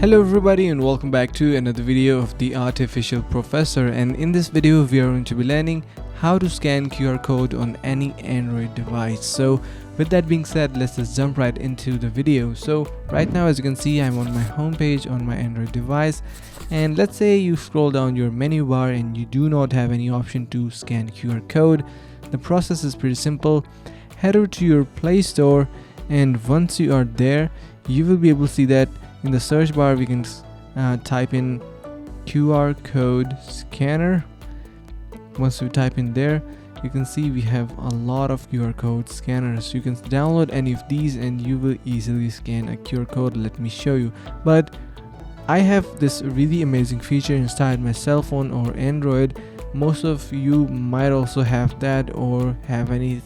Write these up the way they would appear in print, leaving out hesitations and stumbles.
Hello everybody and welcome back to another video of the Artificial Professor, and in this video we are going to be learning how to scan QR code on any Android device. So with that being said, let's just jump right into the video. So right now, as you can see, I'm on my home page on my Android device, and let's say you scroll down your menu bar and you do not have any option to scan QR code. The process is pretty simple. Head over to your Play Store, and once you are there, you will be able to see that in the search bar we can type in QR code scanner. Once we type in there, you can see we have a lot of QR code scanners. You can download any of these and you will easily scan a QR code. Let me show you. But I have this really amazing feature inside my cell phone or Android. Most of you might also have that or have any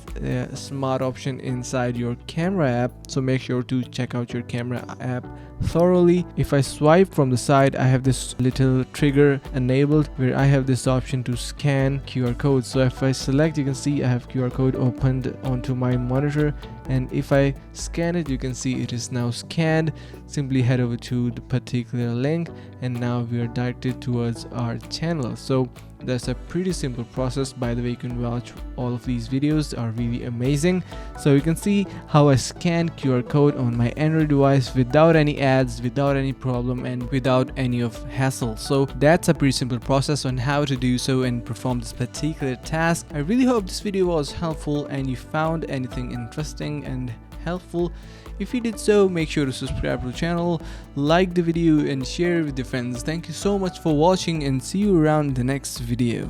smart option inside your camera app, so make sure to check out your camera app thoroughly. If I swipe from the side, I have this little trigger enabled where I have this option to scan QR code. So if I select, you can see I have QR code opened onto my monitor, and if I scan it, you can see it is now scanned. Simply head over to the particular link and now we are directed towards our channel. So that's a pretty simple process. By the way, you can watch all of these videos, are really amazing. So you can see how I scan QR code on my Android device without any ads, without any problem, and without any of hassle. So that's a pretty simple process on how to do so and perform this particular task. I really hope this video was helpful and you found anything interesting and helpful. If you did so, make sure to subscribe to the channel, like the video and share it with your friends. Thank you so much for watching and see you around in the next video.